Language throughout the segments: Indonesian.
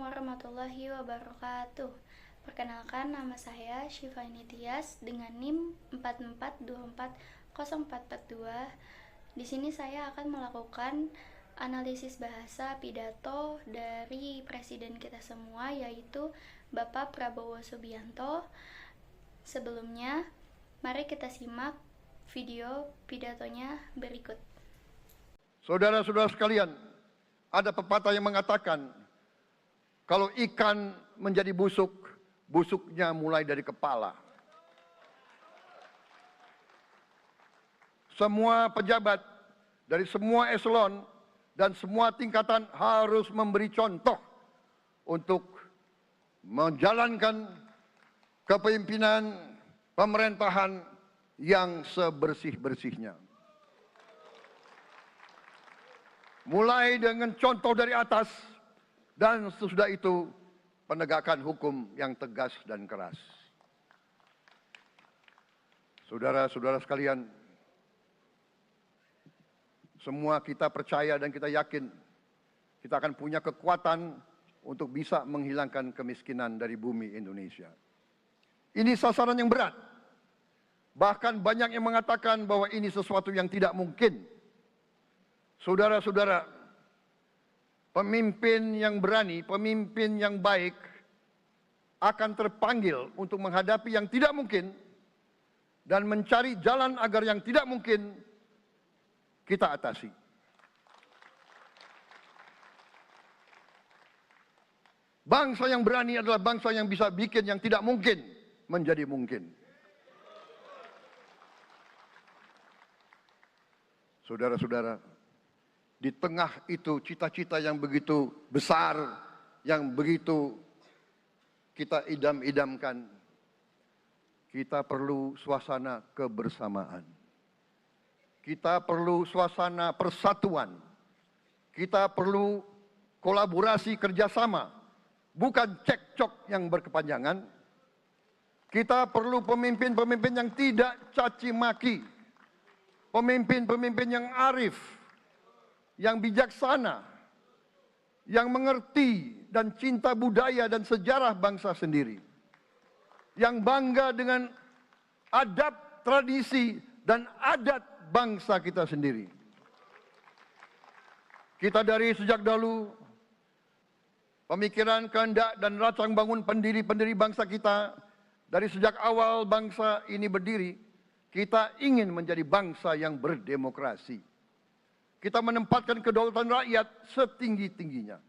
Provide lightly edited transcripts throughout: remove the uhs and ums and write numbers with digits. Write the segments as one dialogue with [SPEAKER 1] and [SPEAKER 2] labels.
[SPEAKER 1] warahmatullahi wabarakatuh. Perkenalkan, nama saya Syifaini Tias dengan NIM 44240442. Di sini saya akan melakukan analisis bahasa pidato dari presiden kita semua, yaitu Bapak Prabowo Subianto. Sebelumnya, mari kita simak video pidatonya berikut.
[SPEAKER 2] Saudara-saudara sekalian, ada pepatah yang mengatakan, kalau ikan menjadi busuk, busuknya mulai dari kepala. Semua pejabat dari semua eselon dan semua tingkatan harus memberi contoh untuk menjalankan kepemimpinan pemerintahan yang sebersih-bersihnya. Mulai dengan contoh dari atas, dan sesudah itu penegakan hukum yang tegas dan keras. Saudara-saudara sekalian, semua kita percaya dan kita yakin kita akan punya kekuatan untuk bisa menghilangkan kemiskinan dari bumi Indonesia. Ini sasaran yang berat. Bahkan banyak yang mengatakan bahwa ini sesuatu yang tidak mungkin. Saudara-saudara, pemimpin yang berani, pemimpin yang baik akan terpanggil untuk menghadapi yang tidak mungkin dan mencari jalan agar yang tidak mungkin kita atasi. Bangsa yang berani adalah bangsa yang bisa bikin yang tidak mungkin menjadi mungkin. Saudara-saudara, di tengah itu cita-cita yang begitu besar, yang begitu kita idam-idamkan, kita perlu suasana kebersamaan. Kita perlu suasana persatuan. Kita perlu kolaborasi kerjasama, bukan cekcok yang berkepanjangan. Kita perlu pemimpin-pemimpin yang tidak caci maki, pemimpin-pemimpin yang arif, yang bijaksana, yang mengerti dan cinta budaya dan sejarah bangsa sendiri, yang bangga dengan adab, tradisi, dan adat bangsa kita sendiri. Kita dari sejak dahulu, pemikiran, kehendak, dan rancang bangun pendiri-pendiri bangsa kita, dari sejak awal bangsa ini berdiri, kita ingin menjadi bangsa yang berdemokrasi. Kita menempatkan kedaulatan rakyat setinggi-tingginya.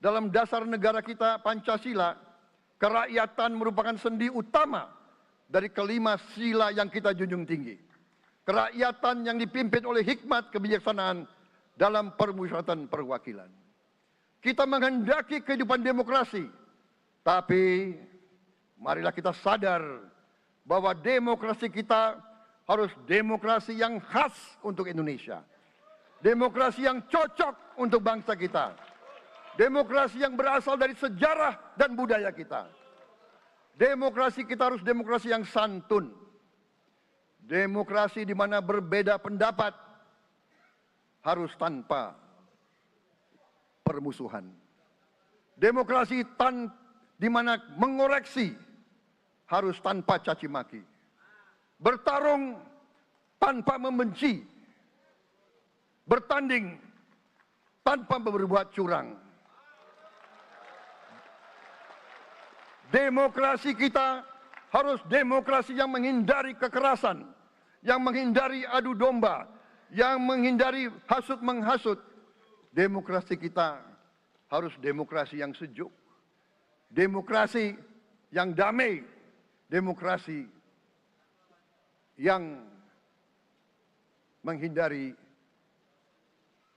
[SPEAKER 2] Dalam dasar negara kita, Pancasila, kerakyatan merupakan sendi utama dari kelima sila yang kita junjung tinggi. Kerakyatan yang dipimpin oleh hikmat kebijaksanaan dalam permusyawaratan perwakilan. Kita menghendaki kehidupan demokrasi, tapi marilah kita sadar bahwa demokrasi kita harus demokrasi yang khas untuk Indonesia. Demokrasi yang cocok untuk bangsa kita. Demokrasi yang berasal dari sejarah dan budaya kita. Demokrasi kita harus demokrasi yang santun. Demokrasi di mana berbeda pendapat harus tanpa permusuhan. Demokrasi di mana mengoreksi harus tanpa caci maki. Bertarung tanpa membenci. Bertanding tanpa berbuat curang. Demokrasi kita harus demokrasi yang menghindari kekerasan, yang menghindari adu domba, yang menghindari hasut menghasut. Demokrasi kita harus demokrasi yang sejuk, demokrasi yang damai, demokrasi yang menghindari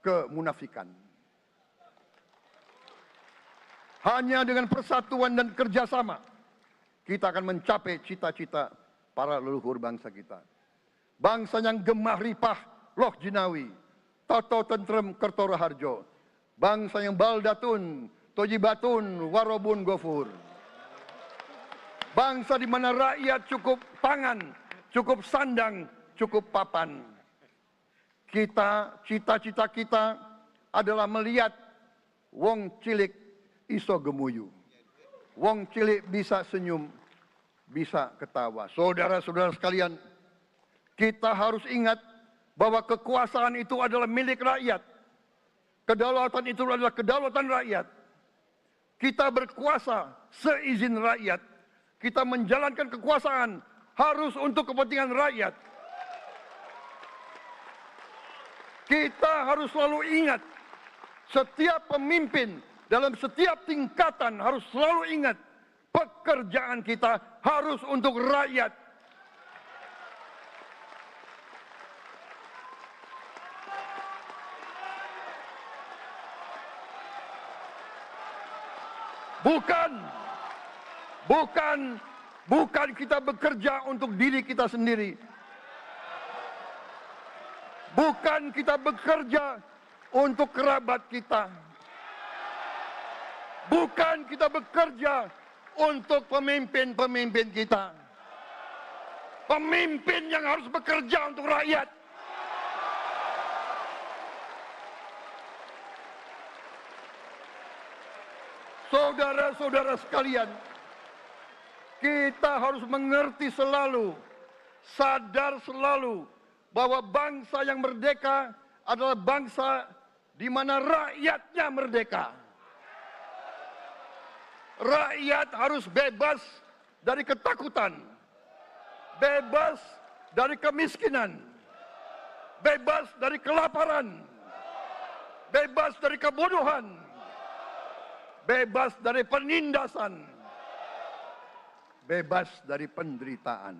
[SPEAKER 2] kemunafikan. Hanya dengan persatuan dan kerjasama kita akan mencapai cita-cita para leluhur bangsa kita. Bangsa yang gemah ripah loh jinawi, toto tentrem kertora harjo. Bangsa yang baldatun, tojibatun, warobun gofur. Bangsa di mana rakyat cukup pangan, cukup sandang, cukup papan. Cita-cita kita adalah melihat wong cilik iso gemuyu. Wong cilik bisa senyum, bisa ketawa. Saudara-saudara sekalian, kita harus ingat bahwa kekuasaan itu adalah milik rakyat. Kedaulatan itu adalah kedaulatan rakyat. Kita berkuasa seizin rakyat. Kita menjalankan kekuasaan harus untuk kepentingan rakyat. Kita harus selalu ingat, setiap pemimpin dalam setiap tingkatan harus selalu ingat, pekerjaan kita harus untuk rakyat. Bukan kita bekerja untuk diri kita sendiri. Bukan kita bekerja untuk kerabat kita. Bukan kita bekerja untuk pemimpin-pemimpin kita. Pemimpin yang harus bekerja untuk rakyat. Saudara-saudara sekalian, kita harus mengerti selalu, sadar selalu bahwa bangsa yang merdeka adalah bangsa di mana rakyatnya merdeka. Rakyat harus bebas dari ketakutan, bebas dari kemiskinan, bebas dari kelaparan, bebas dari kebodohan, bebas dari penindasan, bebas dari penderitaan.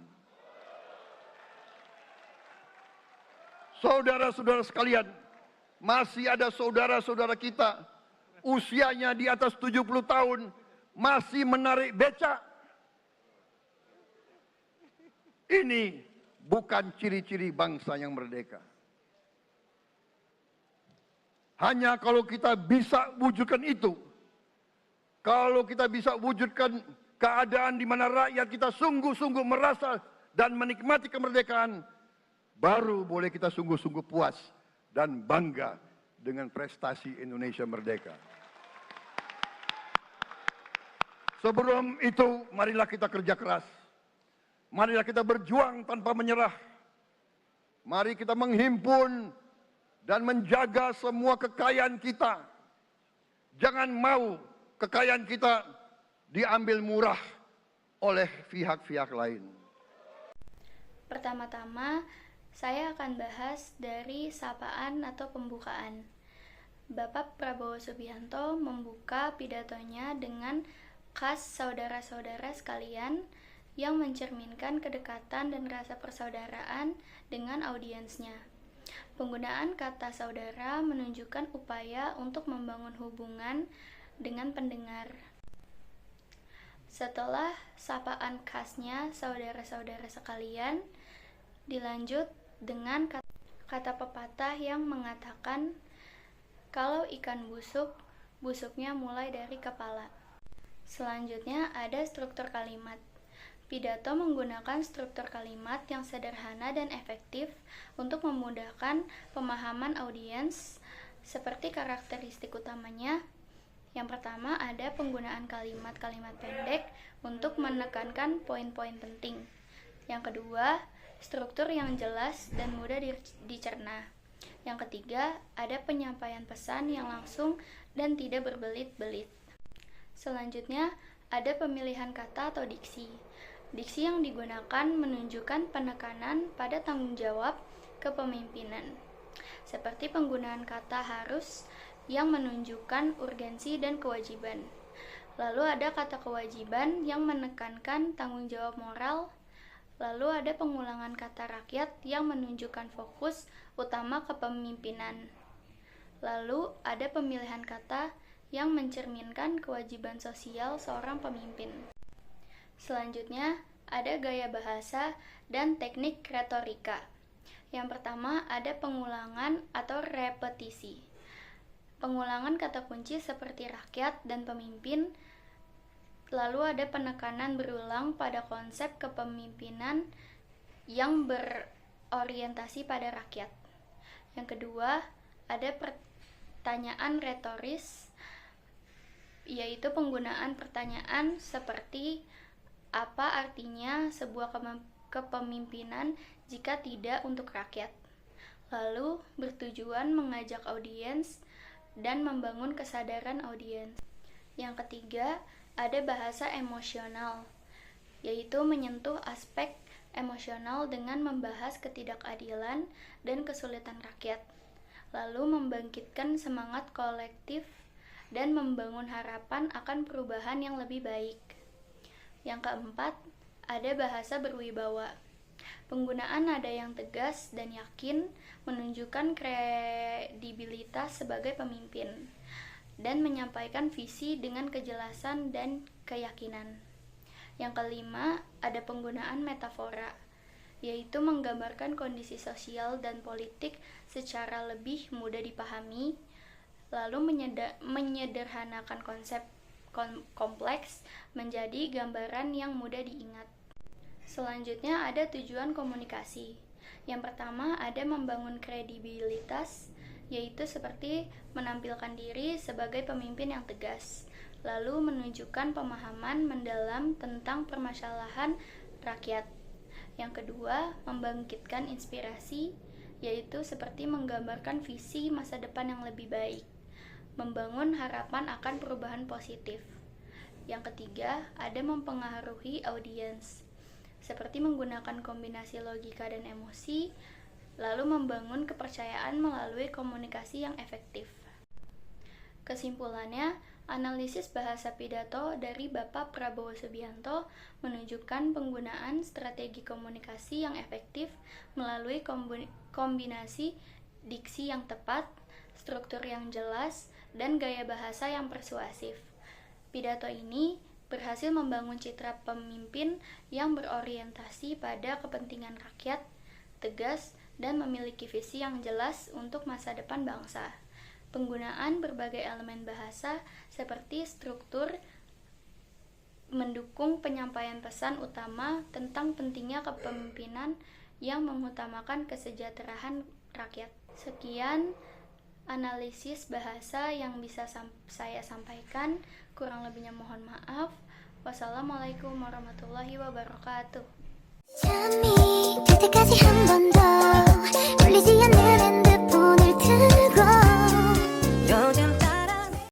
[SPEAKER 2] Saudara-saudara sekalian, masih ada saudara-saudara kita usianya di atas 70 tahun masih menarik becak. Ini bukan ciri-ciri bangsa yang merdeka. Hanya kalau kita bisa wujudkan itu, kalau kita bisa wujudkan keadaan di mana rakyat kita sungguh-sungguh merasa dan menikmati kemerdekaan, baru boleh kita sungguh-sungguh puas dan bangga dengan prestasi Indonesia merdeka. Sebelum itu, marilah kita kerja keras. Marilah kita berjuang tanpa menyerah. Mari kita menghimpun dan menjaga semua kekayaan kita. Jangan mau kekayaan kita diambil murah oleh pihak-pihak lain.
[SPEAKER 1] Pertama-tama, saya akan bahas dari sapaan atau pembukaan. Bapak Prabowo Subianto membuka pidatonya dengan khas saudara-saudara sekalian yang mencerminkan kedekatan dan rasa persaudaraan dengan audiensnya. Penggunaan kata saudara menunjukkan upaya untuk membangun hubungan dengan pendengar. Setelah sapaan khasnya saudara-saudara sekalian, dilanjut dengan kata pepatah yang mengatakan kalau ikan busuk, busuknya mulai dari kepala. Selanjutnya ada struktur kalimat. Pidato menggunakan struktur kalimat yang sederhana dan efektif untuk memudahkan pemahaman audiens. Seperti karakteristik utamanya, yang pertama ada penggunaan kalimat-kalimat pendek untuk menekankan poin-poin penting. Yang kedua, struktur yang jelas dan mudah dicerna. Yang ketiga, ada penyampaian pesan yang langsung dan tidak berbelit-belit. Selanjutnya, ada pemilihan kata atau diksi. Diksi yang digunakan menunjukkan penekanan pada tanggung jawab kepemimpinan, seperti penggunaan kata harus yang menunjukkan urgensi dan kewajiban. Lalu ada kata kewajiban yang menekankan tanggung jawab moral. Lalu ada pengulangan kata rakyat yang menunjukkan fokus utama kepemimpinan. Lalu ada pemilihan kata yang mencerminkan kewajiban sosial seorang pemimpin. Selanjutnya, ada gaya bahasa dan teknik retorika. Yang pertama, ada pengulangan atau repetisi. Pengulangan kata kunci seperti rakyat dan pemimpin. Lalu ada penekanan berulang pada konsep kepemimpinan yang berorientasi pada rakyat. Yang kedua, ada pertanyaan retoris. yaitu penggunaan pertanyaan seperti apa artinya sebuah kepemimpinan jika tidak untuk rakyat. Lalu bertujuan mengajak audiens dan membangun kesadaran audiens. Yang ketiga, ada bahasa emosional, yaitu menyentuh aspek emosional dengan membahas ketidakadilan dan kesulitan rakyat, lalu membangkitkan semangat kolektif dan membangun harapan akan perubahan yang lebih baik. Yang keempat, ada bahasa berwibawa. Penggunaan nada yang tegas dan yakin menunjukkan kredibilitas sebagai pemimpin dan menyampaikan visi dengan kejelasan dan keyakinan. Yang kelima, ada penggunaan metafora, yaitu menggambarkan kondisi sosial dan politik secara lebih mudah dipahami, lalu menyederhanakan konsep kompleks menjadi gambaran yang mudah diingat. Selanjutnya ada tujuan komunikasi. Yang pertama ada membangun kredibilitas, yaitu seperti menampilkan diri sebagai pemimpin yang tegas, lalu menunjukkan pemahaman mendalam tentang permasalahan rakyat. Yang kedua, membangkitkan inspirasi, yaitu seperti menggambarkan visi masa depan yang lebih baik, membangun harapan akan perubahan positif. Yang ketiga, ada mempengaruhi audiens, seperti menggunakan kombinasi logika dan emosi, lalu membangun kepercayaan melalui komunikasi yang efektif. Kesimpulannya, analisis bahasa pidato dari Bapak Prabowo Subianto menunjukkan penggunaan strategi komunikasi yang efektif melalui kombinasi diksi yang tepat, struktur yang jelas, dan gaya bahasa yang persuasif. Pidato ini berhasil membangun citra pemimpin yang berorientasi pada kepentingan rakyat, tegas, dan memiliki visi yang jelas untuk masa depan bangsa. Penggunaan berbagai elemen bahasa seperti struktur mendukung penyampaian pesan utama tentang pentingnya kepemimpinan yang mengutamakan kesejahteraan rakyat. Sekian analisis bahasa yang bisa saya sampaikan, kurang lebihnya mohon maaf. Wassalamualaikum warahmatullahi wabarakatuh.